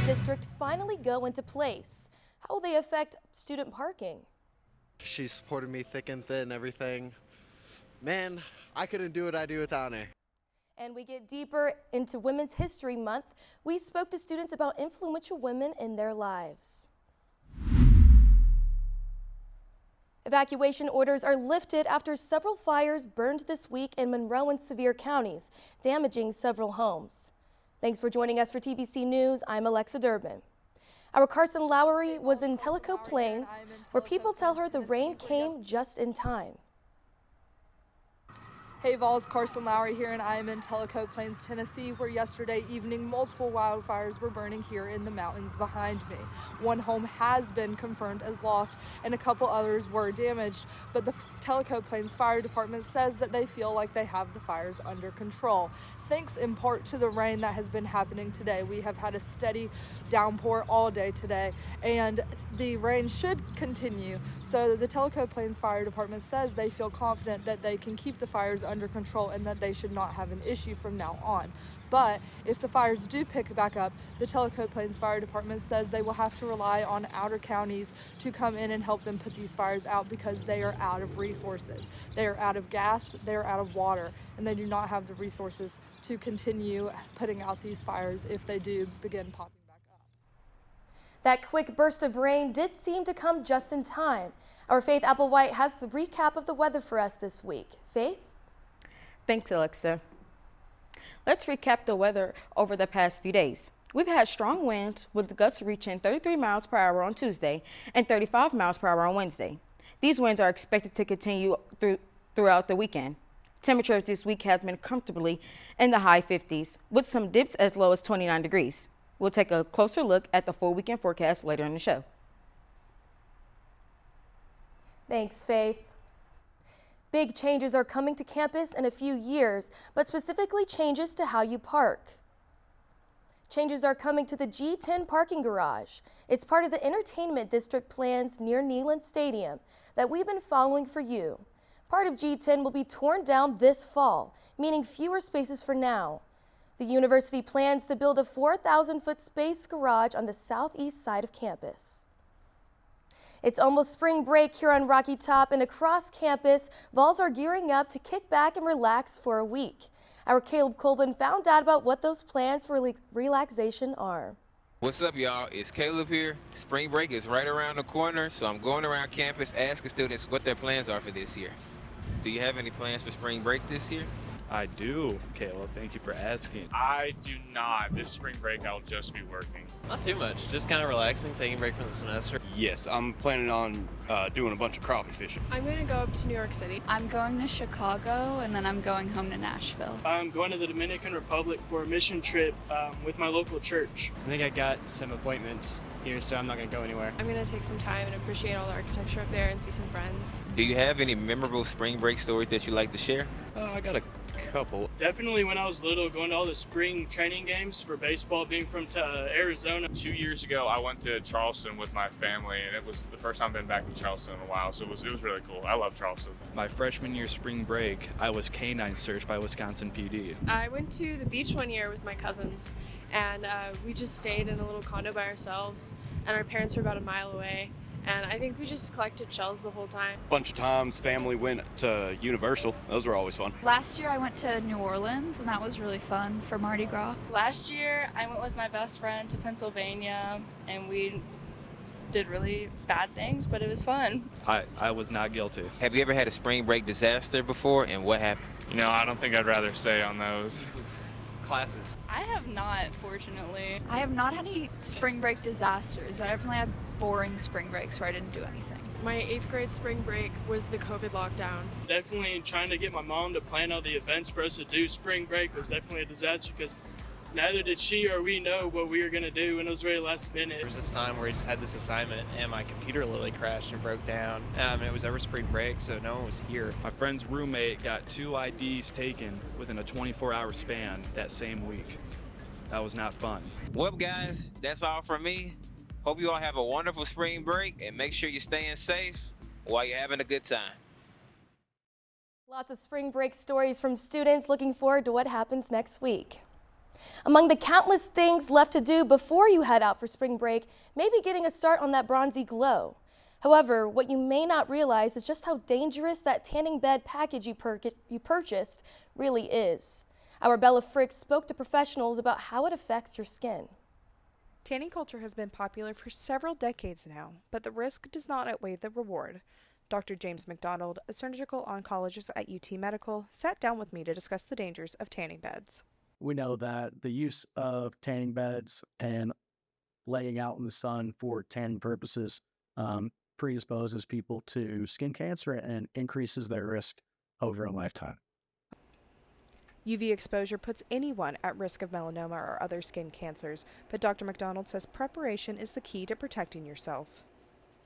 district finally go into place. How will they affect student parking? She supported me thick and thin, everything. Man, I couldn't do what I do without her. And we get deeper into Women's History Month. We spoke to students about influential women in their lives. Evacuation orders are lifted after several fires burned this week in Monroe and Sevier counties, damaging several homes. Thanks for joining us for TVC News. I'm Alexa Durbin. Our Carson Lowry was in Tellico Plains, where people tell her the rain came just in time. Hey Vols, Carson Lowry here, and I am in Tellico Plains, Tennessee, where yesterday evening multiple wildfires were burning here in the mountains behind me. One home has been confirmed as lost and a couple others were damaged, but the Tellico Plains Fire Department says that they feel like they have the fires under control. Thanks in part to the rain that has been happening today. We have had a steady downpour all day today, and the rain should continue. So the Tellico Plains Fire Department says they feel confident that they can keep the fires under control and that they should not have an issue from now on. But if the fires do pick back up, the Tellico Plains Fire Department says they will have to rely on outer counties to come in and help them put these fires out because they are out of resources. They are out of gas, they are out of water, and they do not have the resources to continue putting out these fires if they do begin popping back up. That quick burst of rain did seem to come just in time. Our Faith Applewhite has the recap of the weather for us this week. Faith? Thanks, Alexa. Let's recap the weather over the past few days. We've had strong winds with gusts reaching 33 miles per hour on Tuesday and 35 miles per hour on Wednesday. These winds are expected to continue throughout the weekend. Temperatures this week have been comfortably in the high 50s, with some dips as low as 29 degrees. We'll take a closer look at the full weekend forecast later in the show. Thanks, Faith. Big changes are coming to campus in a few years, but specifically changes to how you park. Changes are coming to the G10 parking garage. It's part of the entertainment district plans near Neyland Stadium that we've been following for you. Part of G10 will be torn down this fall, meaning fewer spaces for now. The university plans to build a 4,000-foot space garage on the southeast side of campus. It's almost spring break here on Rocky Top, and across campus, Vols are gearing up to kick back and relax for a week. Our Caleb Colvin found out about what those plans for relaxation are. What's up, y'all? It's Caleb here. Spring break is right around the corner, so I'm going around campus asking students what their plans are for this year. Do you have any plans for spring break this year? I do, Caleb. Thank you for asking. I do not. This spring break, I'll just be working. Not too much. Just kind of relaxing, taking a break from the semester. Yes, I'm planning on doing a bunch of crappie fishing. I'm going to go up to New York City. I'm going to Chicago, and then I'm going home to Nashville. I'm going to the Dominican Republic for a mission trip with my local church. I think I got some appointments here, so I'm not going to go anywhere. I'm going to take some time and appreciate all the architecture up there and see some friends. Do you have any memorable spring break stories that you'd like to share? I got a couple. Definitely when I was little, going to all the spring training games for baseball, being from Arizona. 2 years ago, I went to Charleston with my family, and it was the first time I've been back to Charleston in a while, so it was really cool. I love Charleston. My freshman year spring break, I was canine searched by Wisconsin PD. I went to the beach one year with my cousins, and we just stayed in a little condo by ourselves, and our parents were about a mile away. And I think we just collected shells the whole time. A bunch of times, family went to Universal. Those were always fun. Last year I went to New Orleans, and that was really fun for Mardi Gras. Last year I went with my best friend to Pennsylvania, and we did really bad things, but it was fun. I was not guilty. Have you ever had a spring break disaster before, and what happened? You know, I don't think I'd rather say on those. Classes. I have not, fortunately. I have not had any spring break disasters, but I definitely had boring spring breaks where I didn't do anything. My 8th grade spring break was the COVID lockdown. Definitely trying to get my mom to plan all the events for us to do spring break was definitely a disaster because neither did she or we know what we were going to do, and it was very last minute. There was this time where we just had this assignment, and my computer literally crashed and broke down. It was over spring break, so no one was here. My friend's roommate got 2 IDs taken within a 24-hour span that same week. That was not fun. Well, guys, that's all from me. Hope you all have a wonderful spring break, and make sure you're staying safe while you're having a good time. Lots of spring break stories from students. Looking forward to what happens next week. Among the countless things left to do before you head out for spring break, maybe getting a start on that bronzy glow. However, what you may not realize is just how dangerous that tanning bed package you purchased really is. Our Bella Fricks spoke to professionals about how it affects your skin. Tanning culture has been popular for several decades now, but the risk does not outweigh the reward. Dr. James McDonald, a surgical oncologist at UT Medical, sat down with me to discuss the dangers of tanning beds. We know that the use of tanning beds and laying out in the sun for tanning purposes predisposes people to skin cancer and increases their risk over a lifetime. UV exposure puts anyone at risk of melanoma or other skin cancers, but Dr. McDonald says preparation is the key to protecting yourself.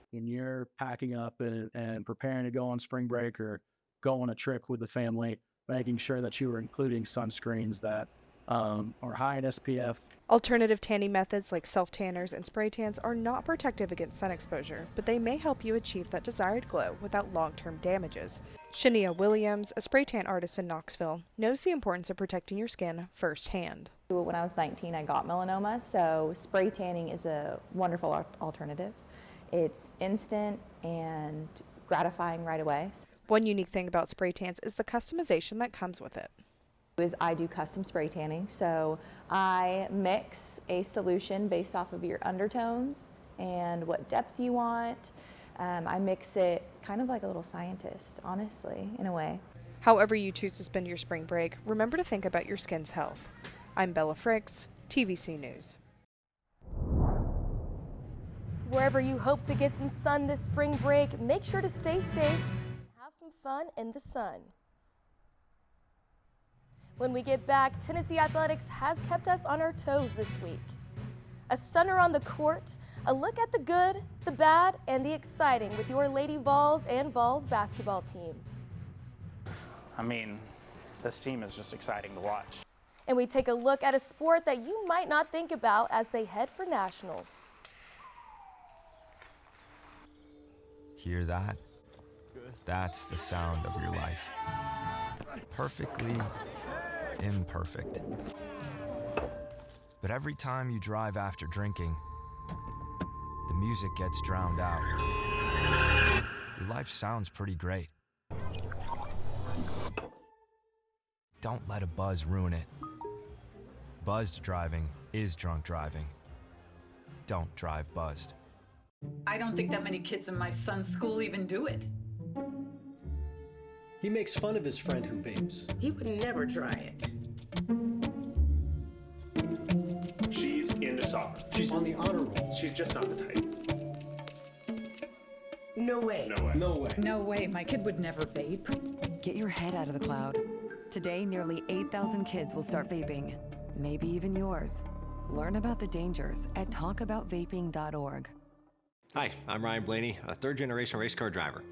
When you're packing up and preparing to go on spring break or go on a trip with the family, making sure that you are including sunscreens that are high in SPF. Alternative tanning methods like self-tanners and spray tans are not protective against sun exposure, but they may help you achieve that desired glow without long-term damages. Shania Williams, a spray tan artist in Knoxville, knows the importance of protecting your skin firsthand. When I was 19, I got melanoma, so spray tanning is a wonderful alternative. It's instant and gratifying right away. One unique thing about spray tans is the customization that comes with it. I do custom spray tanning, so I mix a solution based off of your undertones and what depth you want. I mix it kind of like a little scientist, honestly, in a way. However you choose to spend your spring break, remember to think about your skin's health. I'm Bella Fricks, TVC News. Wherever you hope to get some sun this spring break, make sure to stay safe and have some fun in the sun. When we get back, Tennessee athletics has kept us on our toes this week. A stunner on the court, a look at the good, the bad, and the exciting with your Lady Vols and Vols basketball teams. I mean, this team is just exciting to watch. And we take a look at a sport that you might not think about as they head for nationals. Hear that? That's the sound of your life. Perfectly imperfect. But every time you drive after drinking, the music gets drowned out. Your life sounds pretty great. Don't let a buzz ruin it. Buzzed driving is drunk driving. Don't drive buzzed. I don't think that many kids in my son's school even do it. He makes fun of his friend who vapes. He would never try it. She's into soccer. She's on the honor roll. She's just not the type. No way. No way. No way. No way, my kid would never vape. Get your head out of the cloud. Today, nearly 8,000 kids will start vaping. Maybe even yours. Learn about the dangers at talkaboutvaping.org. Hi, I'm Ryan Blaney, a third-generation race car driver.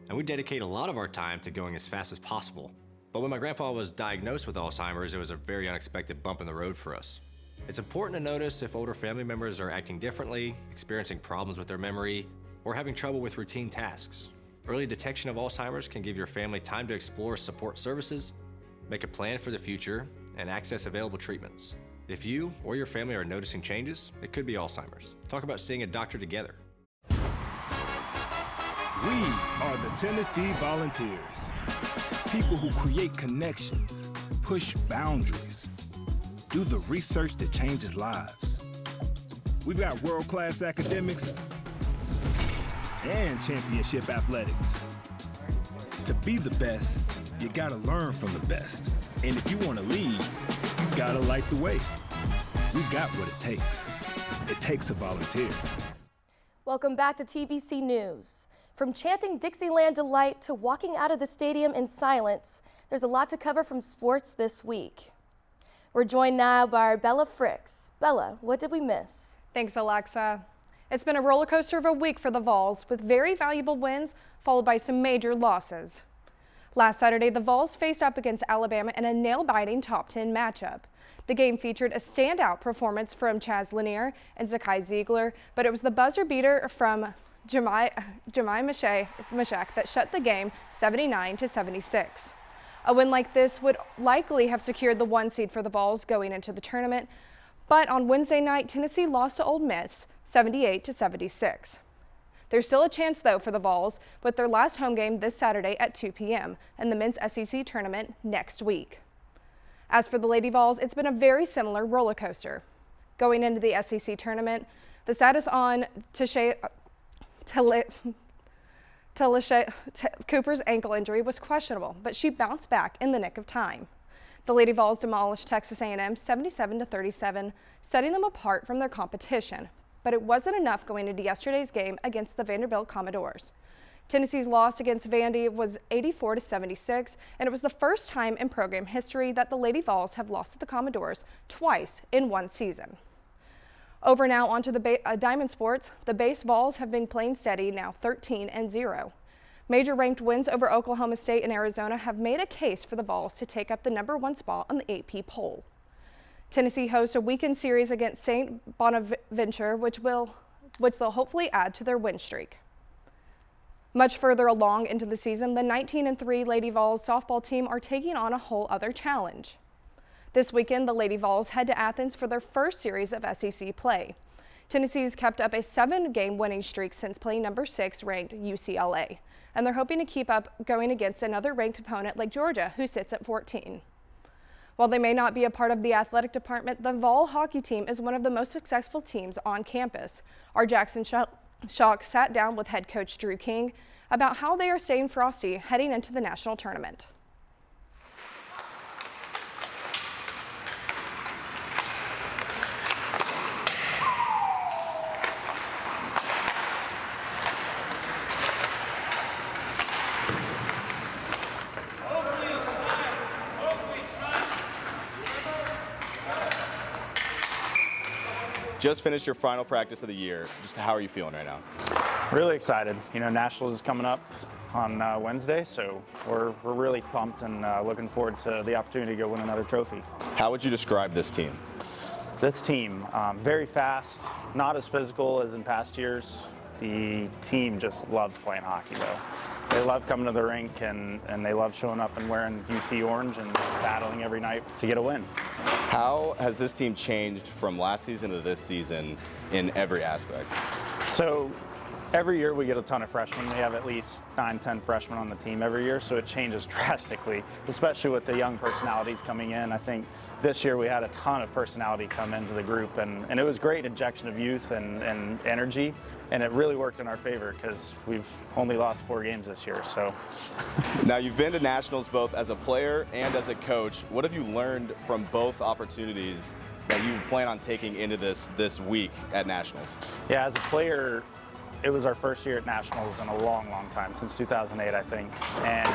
And we dedicate a lot of our time to going as fast as possible. But when my grandpa was diagnosed with Alzheimer's, it was a very unexpected bump in the road for us. It's important to notice if older family members are acting differently, experiencing problems with their memory, or having trouble with routine tasks. Early detection of Alzheimer's can give your family time to explore support services, make a plan for the future, and access available treatments. If you or your family are noticing changes, it could be Alzheimer's. Talk about seeing a doctor together. We are the Tennessee Volunteers. People who create connections, push boundaries, do the research that changes lives. We've got world-class academics and championship athletics. To be the best, you gotta learn from the best. And if you wanna lead, you gotta light the way. We've got what it takes. It takes a volunteer. Welcome back to TVC News. From chanting Dixieland Delight to walking out of the stadium in silence, there's a lot to cover from sports this week. We're joined now by our Bella Fricks. Bella, what did we miss? Thanks, Alexa. It's been a roller coaster of a week for the Vols, with very valuable wins followed by some major losses. Last Saturday, the Vols faced up against Alabama in a nail-biting top 10 matchup. The game featured a standout performance from Chaz Lanier and Zakai Ziegler, but it was the buzzer beater from Jemai Mashak that shut the game 79-76. A win like this would likely have secured the 1 seed for the Vols going into the tournament, but on Wednesday night, Tennessee lost to Ole Miss 78-76. There's still a chance, though, for the Vols with their last home game this Saturday at 2 p.m. and the men's SEC tournament next week. As for the Lady Vols, it's been a very similar roller coaster. Going into the SEC tournament, the status on Cooper's ankle injury was questionable, but she bounced back in the nick of time. The Lady Vols demolished Texas A&M 77-37, setting them apart from their competition. But it wasn't enough going into yesterday's game against the Vanderbilt Commodores. Tennessee's loss against Vandy was 84-76, and it was the first time in program history that the Lady Vols have lost to the Commodores twice in one season. Over now onto the Diamond Sports. The Base Vols have been playing steady, now 13-0. Major ranked wins over Oklahoma State and Arizona have made a case for the Vols to take up the #1 spot on the AP poll. Tennessee hosts a weekend series against St. Bonaventure, which they'll hopefully add to their win streak. Much further along into the season, the 19-3 Lady Vols softball team are taking on a whole other challenge. This weekend, the Lady Vols head to Athens for their first series of SEC play. Tennessee's kept up a 7-game winning streak since playing #6 ranked UCLA, and they're hoping to keep up going against another ranked opponent like Georgia, who sits at 14. While they may not be a part of the athletic department, the Vol hockey team is one of the most successful teams on campus. Our Jackson Shock sat down with head coach Drew King about how they are staying frosty heading into the national tournament. Just finished your final practice of the year. Just how are you feeling right now? Really excited. You know, Nationals is coming up on Wednesday, so we're really pumped and looking forward to the opportunity to go win another trophy. How would you describe this team? This team, very fast, not as physical as in past years. The team just loves playing hockey, though. They love coming to the rink and they love showing up and wearing UT orange and battling every night to get a win. How has this team changed from last season to this season in every aspect? So every year we get a ton of freshmen. We have at least 9-10 freshmen on the team every year, so it changes drastically, especially with the young personalities coming in. I think this year we had a ton of personality come into the group, and it was great injection of youth and energy, and it really worked in our favor because we've only lost 4 games this year. So now you've been to Nationals both as a player and as a coach. What have you learned from both opportunities that you plan on taking into this week at Nationals? Yeah, as a player, it was our first year at Nationals in a long, long time, since 2008, I think. And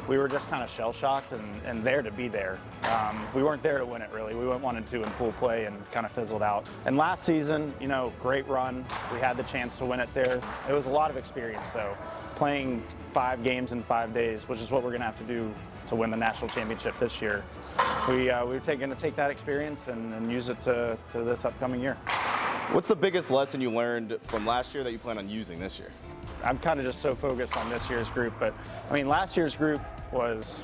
we were just kind of shell-shocked and there to be there. We weren't there to win it, really. We wanted to in pool play and kind of fizzled out. And last season, you know, great run. We had the chance to win it there. It was a lot of experience, though. Playing 5 games in 5 days, which is what we're going to have to do to win the national championship this year. We're going to take that experience and use it to this upcoming year. What's the biggest lesson you learned from last year that you plan on using this year? I'm kind of just so focused on this year's group, but I mean, last year's group was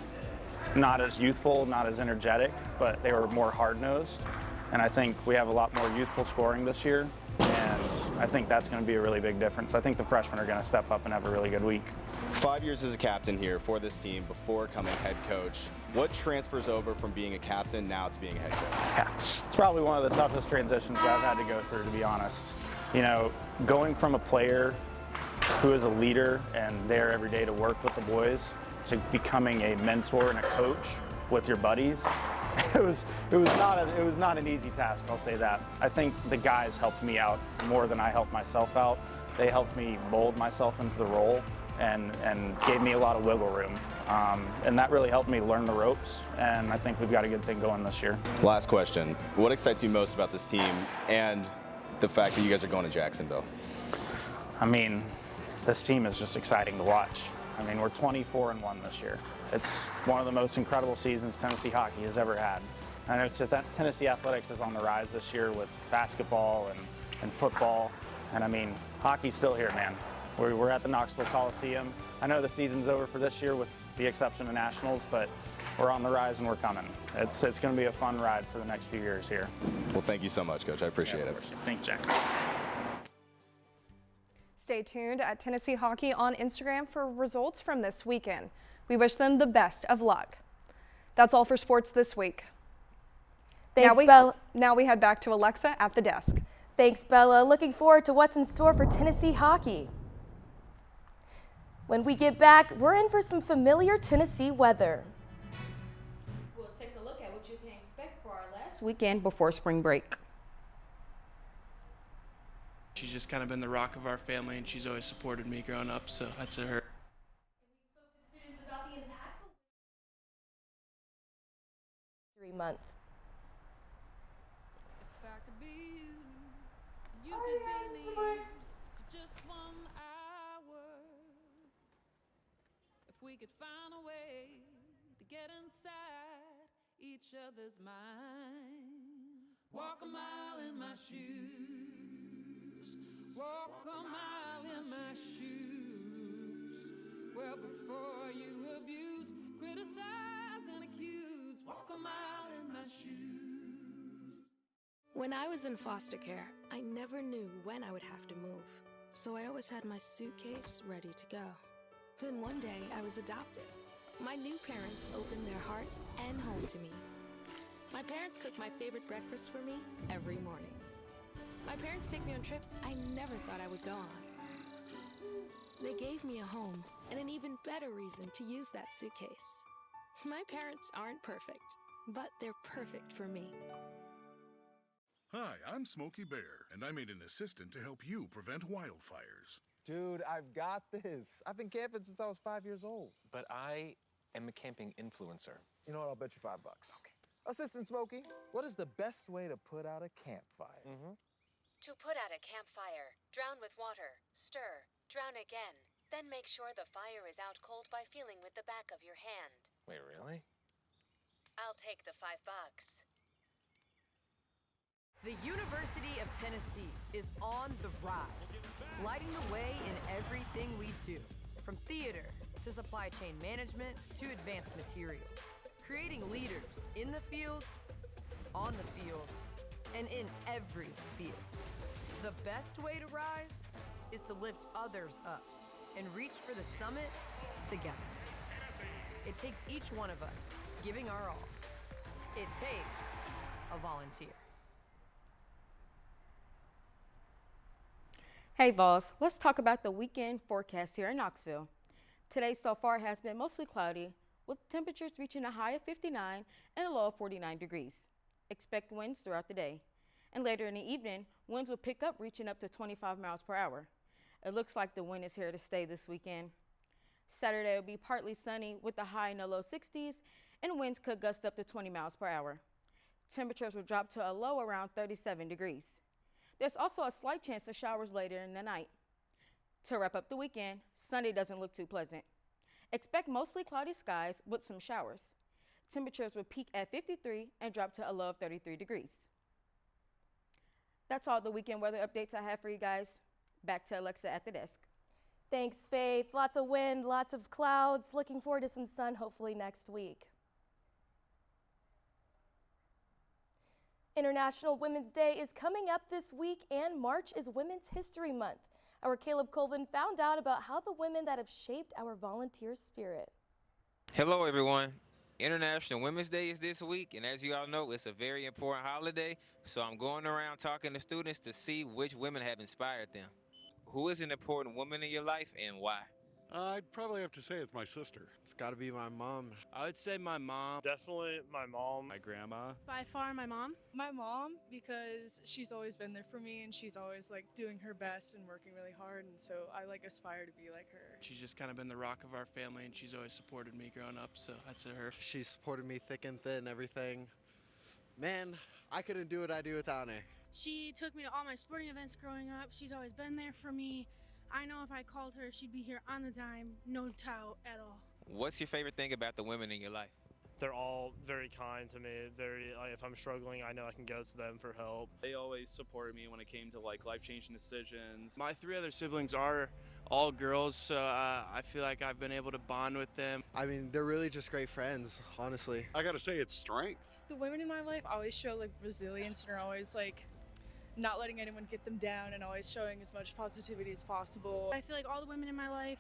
not as youthful, not as energetic, but they were more hard-nosed. And I think we have a lot more youthful scoring this year, and I think that's going to be a really big difference. I think the freshmen are going to step up and have a really good week. 5 years as a captain here for this team before becoming head coach. What transfers over from being a captain now to being a head coach? Yeah, it's probably one of the toughest transitions that I've had to go through, to be honest. You know, going from a player who is a leader and there every day to work with the boys to becoming a mentor and a coach with your buddies, it was not an easy task, I'll say that. I think the guys helped me out more than I helped myself out. They helped me mold myself into the role and gave me a lot of wiggle room. And that really helped me learn the ropes, and I think we've got a good thing going this year. Last question. What excites you most about this team and the fact that you guys are going to Jacksonville? I mean, this team is just exciting to watch. I mean, we're 24-1 this year. It's one of the most incredible seasons Tennessee hockey has ever had. I know that Tennessee athletics is on the rise this year with basketball and football. And I mean, hockey's still here, man. We're at the Knoxville Coliseum. I know the season's over for this year with the exception of Nationals, but we're on the rise and we're coming. It's going to be a fun ride for the next few years here. Well, thank you so much, Coach. I appreciate it. Thank you, Jack. Stay tuned at Tennessee Hockey on Instagram for results from this weekend. We wish them the best of luck. That's all for sports this week. Thanks, Bella. Now we head back to Alexa at the desk. Thanks, Bella. Looking forward to what's in store for Tennessee hockey. When we get back, we're in for some familiar Tennessee weather. We'll take a look at what you can expect for our last weekend before spring break. She's just kind of been the rock of our family, and she's always supported me growing up, so I'd say her. We spoke to students about the impactful History Month. If I could be you could be me for just 1 hour. If we could find a way to get inside each other's minds. Walk a mile in my shoes. Walk a mile in my shoes. Well, before you abuse, criticize and accuse. Walk a mile in my shoes. When I was in foster care, I never knew when I would have to move. So I always had my suitcase ready to go. Then one day I was adopted. My new parents opened their hearts and home to me. My parents cook my favorite breakfast for me every morning. My parents take me on trips I never thought I would go on. They gave me a home and an even better reason to use that suitcase. My parents aren't perfect, but they're perfect for me. Hi, I'm Smokey Bear, and I made an assistant to help you prevent wildfires. Dude, I've got this. I've been camping since I was 5 years old. But I am a camping influencer. You know what? I'll bet you $5. Okay. Assistant Smokey, what is the best way to put out a campfire? To put out a campfire, drown with water, stir, drown again. Then make sure the fire is out cold by feeling with the back of your hand. Wait, really? I'll take the $5. The University of Tennessee is on the rise, lighting the way in everything we do, from theater to supply chain management to advanced materials, creating leaders in the field, on the field, and in every field. The best way to rise is to lift others up and reach for the summit together. It takes each one of us giving our all. It takes a volunteer. Hey Vols, let's talk about the weekend forecast here in Knoxville. Today so far has been mostly cloudy, with temperatures reaching a high of 59 and a low of 49 degrees. Expect winds throughout the day. And later in the evening, winds will pick up, reaching up to 25 miles per hour. It looks like the wind is here to stay this weekend. Saturday will be partly sunny with a high in the low 60s, and winds could gust up to 20 miles per hour. Temperatures will drop to a low around 37 degrees. There's also a slight chance of showers later in the night. To wrap up the weekend, Sunday doesn't look too pleasant. Expect mostly cloudy skies with some showers. Temperatures will peak at 53 and drop to a low of 33 degrees. That's all the weekend weather updates I have for you guys. Back to Alexa at the desk. Thanks, Faith. Lots of wind, lots of clouds. Looking forward to some sun hopefully next week. International Women's Day is coming up this week, and March is Women's History Month. Our Caleb Colvin found out about how the women that have shaped our volunteer spirit. Hello, everyone. International Women's Day is this week, and as you all know, it's a very important holiday, so I'm going around talking to students to see which women have inspired them. Who is an important woman in your life and why? I'd probably have to say it's my sister. It's got to be my mom. I would say my mom. Definitely my mom. My grandma. By far my mom. My mom, because she's always been there for me and she's always like doing her best and working really hard, and so I like aspire to be like her. She's just kind of been the rock of our family, and she's always supported me growing up, so I'd say her. She supported me thick and thin, everything. Man, I couldn't do what I do without her. She took me to all my sporting events growing up. She's always been there for me. I know if I called her, she'd be here on the dime, no doubt at all. What's your favorite thing about the women in your life? they're all very kind to me. If I'm struggling, I know I can go to them for help. They always supported me when it came to like life-changing decisions. My 3 other siblings are all girls, so I feel like I've been able to bond with them. I mean, they're really just great friends, honestly. I gotta say, it's strength. The women in my life always show like resilience and are always like not letting anyone get them down and always showing as much positivity as possible. I feel like all the women in my life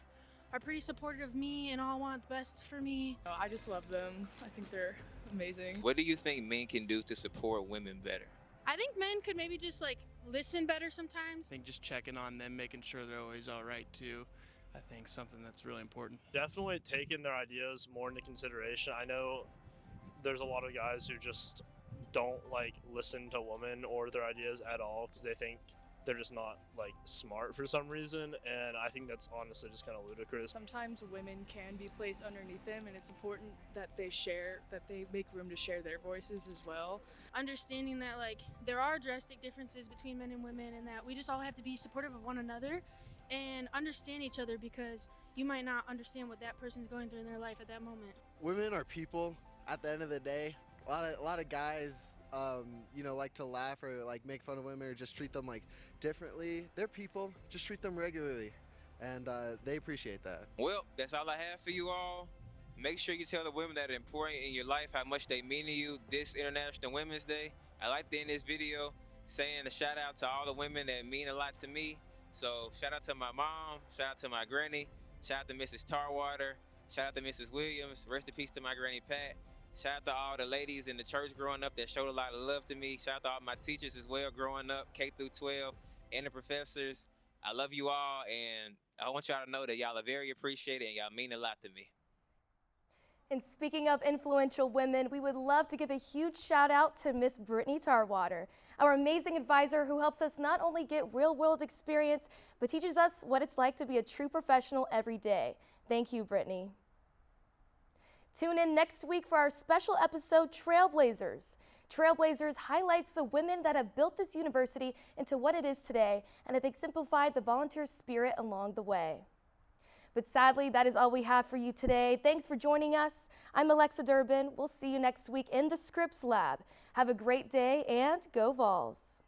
are pretty supportive of me and all want the best for me. I just love them. I think they're amazing. What do you think men can do to support women better? I think men could maybe just like listen better sometimes. I think just checking on them, making sure they're always all right too. I think something that's really important. Definitely taking their ideas more into consideration. I know there's a lot of guys who just don't like listen to women or their ideas at all because they think they're just not like smart for some reason, and I think that's honestly just kind of ludicrous. Sometimes women can be placed underneath them, and it's important that they make room to share their voices as well. Understanding that like there are drastic differences between men and women, and that we just all have to be supportive of one another and understand each other, because you might not understand what that person's going through in their life at that moment. Women are people at the end of the day. A lot of guys, like to laugh or like make fun of women or just treat them like differently. They're people. Just treat them regularly, and they appreciate that. Well, that's all I have for you all. Make sure you tell the women that are important in your life how much they mean to you this International Women's Day. I like to end this video saying a shout out to all the women that mean a lot to me. So shout out to my mom, shout out to my granny, shout out to Mrs. Tarwater, shout out to Mrs. Williams, rest in peace to my granny Pat. Shout out to all the ladies in the church growing up that showed a lot of love to me. Shout out to all my teachers as well growing up, K through 12, and the professors. I love you all, and I want y'all to know that y'all are very appreciated and y'all mean a lot to me. And speaking of influential women, we would love to give a huge shout out to Miss Brittany Tarwater, our amazing advisor who helps us not only get real-world experience, but teaches us what it's like to be a true professional every day. Thank you, Brittany. Tune in next week for our special episode, Trailblazers. Trailblazers highlights the women that have built this university into what it is today and have exemplified the volunteer spirit along the way. But sadly, that is all we have for you today. Thanks for joining us. I'm Alexa Durbin. We'll see you next week in the Scripps Lab. Have a great day and go Vols.